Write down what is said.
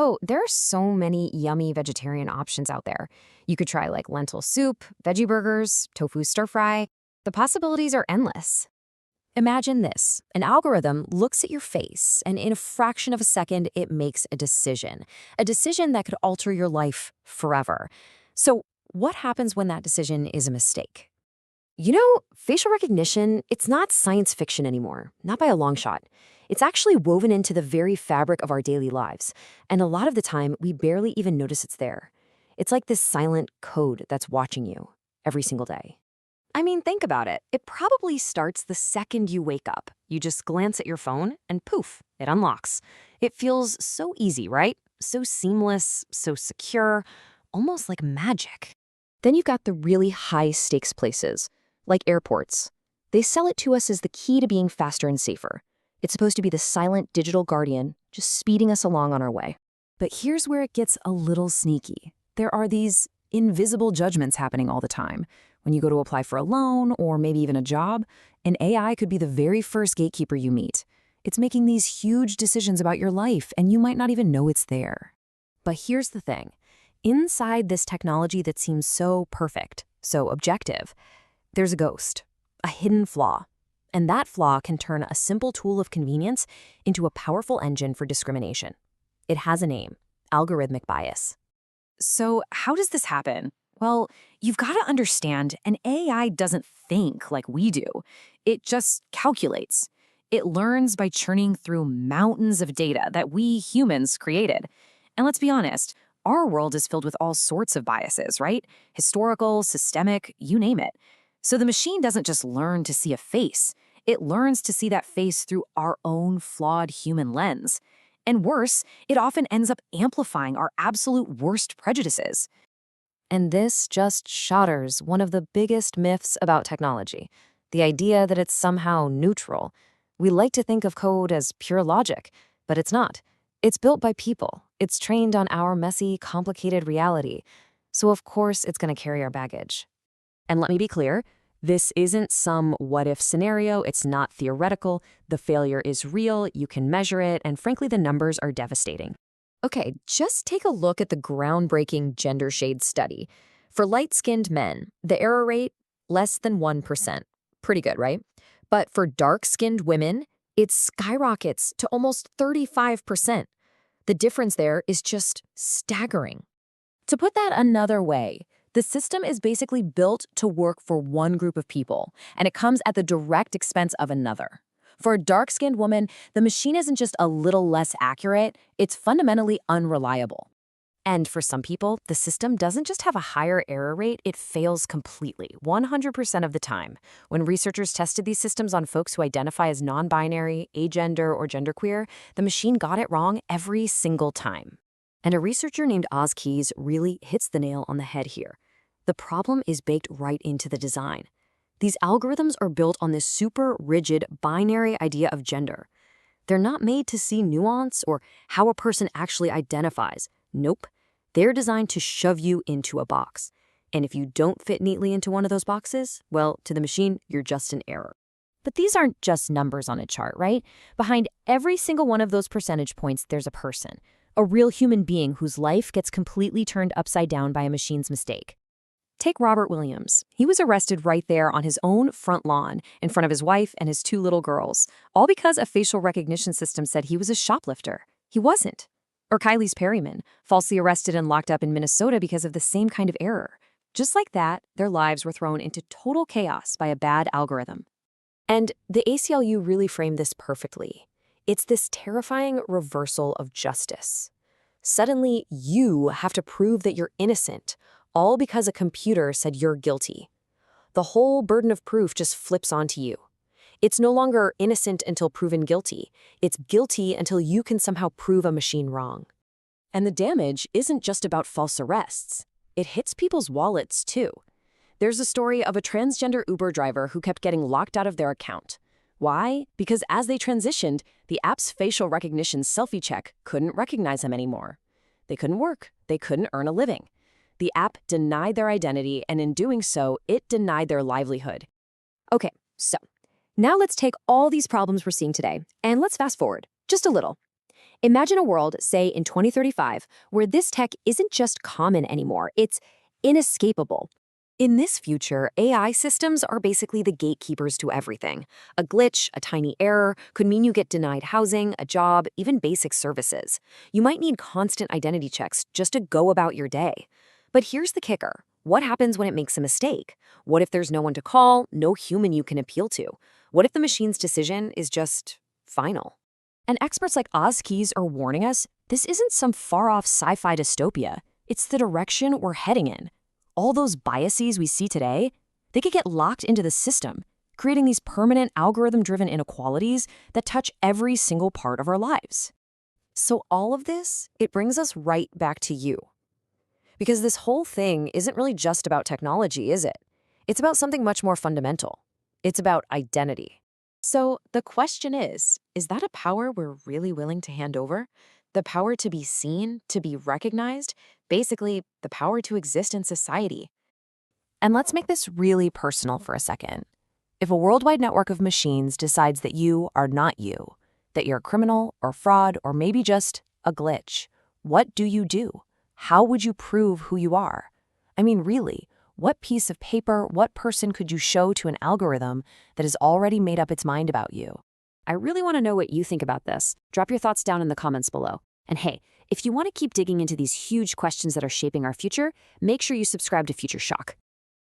Oh, there are so many yummy vegetarian options out there. You could try like lentil soup, veggie burgers, tofu stir fry. The possibilities are endless. Imagine this. An algorithm looks at your face, and in a fraction of a second, it makes a decision. A decision that could alter your life forever. So, what happens when that decision is a mistake? Facial recognition, it's not science fiction anymore, not by a long shot. It's actually woven into the very fabric of our daily lives, and a lot of the time, we barely even notice it's there. It's like this silent code that's watching you every single day. I mean, think about it. It probably starts the second you wake up. You just glance at your phone, and poof, it unlocks. It feels so easy, right? So seamless, so secure, almost like magic. Then you've got the really high-stakes places, like airports. They sell it to us as the key to being faster and safer. It's supposed to be the silent digital guardian, just speeding us along on our way. But here's where it gets a little sneaky. There are these invisible judgments happening all the time. When you go to apply for a loan or maybe even a job, an AI could be the very first gatekeeper you meet. It's making these huge decisions about your life, and you might not even know it's there. But here's the thing. Inside this technology that seems so perfect, so objective, there's a ghost, a hidden flaw. And that flaw can turn a simple tool of convenience into a powerful engine for discrimination. It has a name: algorithmic bias. So how does this happen? Well, you've got to understand an AI doesn't think like we do. It just calculates. It learns by churning through mountains of data that we humans created. And let's be honest, our world is filled with all sorts of biases, right? Historical, systemic, you name it. So the machine doesn't just learn to see a face. It learns to see that face through our own flawed human lens. And worse, it often ends up amplifying our absolute worst prejudices. And this just shatters one of the biggest myths about technology, the idea that it's somehow neutral. We like to think of code as pure logic, but it's not. It's built by people. It's trained on our messy, complicated reality. So of course it's going to carry our baggage. And let me be clear, this isn't some what-if scenario. It's not theoretical. The failure is real, you can measure it, and frankly, the numbers are devastating. Okay, just take a look at the groundbreaking gender shade study. For light-skinned men, the error rate, less than 1%. Pretty good, right? But for dark-skinned women, it skyrockets to almost 35%. The difference there is just staggering. To put that another way, the system is basically built to work for one group of people, and it comes at the direct expense of another. For a dark-skinned woman, the machine isn't just a little less accurate, it's fundamentally unreliable. And for some people, the system doesn't just have a higher error rate, it fails completely, 100% of the time. When researchers tested these systems on folks who identify as non-binary, agender, or genderqueer, the machine got it wrong every single time. And a researcher named Oz Keys really hits the nail on the head here. The problem is baked right into the design. These algorithms are built on this super rigid binary idea of gender. They're not made to see nuance or how a person actually identifies. Nope. They're designed to shove you into a box. And if you don't fit neatly into one of those boxes, well, to the machine, you're just an error. But these aren't just numbers on a chart, right? Behind every single one of those percentage points, there's a person. A real human being whose life gets completely turned upside down by a machine's mistake. Take Robert Williams. He was arrested right there on his own front lawn, in front of his wife and his 2 little girls, all because a facial recognition system said he was a shoplifter. He wasn't. Or Kylie's Perryman, falsely arrested and locked up in Minnesota because of the same kind of error. Just like that, their lives were thrown into total chaos by a bad algorithm. And the ACLU really framed this perfectly. It's this terrifying reversal of justice. Suddenly, you have to prove that you're innocent, all because a computer said you're guilty. The whole burden of proof just flips onto you. It's no longer innocent until proven guilty. It's guilty until you can somehow prove a machine wrong. And the damage isn't just about false arrests. It hits people's wallets, too. There's a story of a transgender Uber driver who kept getting locked out of their account. Why? Because as they transitioned, the app's facial recognition selfie check couldn't recognize them anymore. They couldn't work. They couldn't earn a living. The app denied their identity, and in doing so, it denied their livelihood. Okay, so now let's take all these problems we're seeing today, and let's fast forward just a little. Imagine a world, say in 2035, where this tech isn't just common anymore, it's inescapable. In this future, AI systems are basically the gatekeepers to everything. A glitch, a tiny error, could mean you get denied housing, a job, even basic services. You might need constant identity checks just to go about your day. But here's the kicker. What happens when it makes a mistake? What if there's no one to call, no human you can appeal to? What if the machine's decision is just final? And experts like Oz Keys are warning us this isn't some far-off sci-fi dystopia. It's the direction we're heading in. All those biases we see today, they could get locked into the system, creating these permanent algorithm-driven inequalities that touch every single part of our lives. So all of this, it brings us right back to you. Because this whole thing isn't really just about technology, is it? It's about something much more fundamental. It's about identity. So the question is that a power we're really willing to hand over? The power to be seen, to be recognized, basically the power to exist in society. And let's make this really personal for a second. If a worldwide network of machines decides that you are not you, that you're a criminal or fraud or maybe just a glitch, what do you do? How would you prove who you are? I mean, really, what piece of paper, what person could you show to an algorithm that has already made up its mind about you? I really want to know what you think about this. Drop your thoughts down in the comments below. And hey, if you want to keep digging into these huge questions that are shaping our future, make sure you subscribe to FutureShock.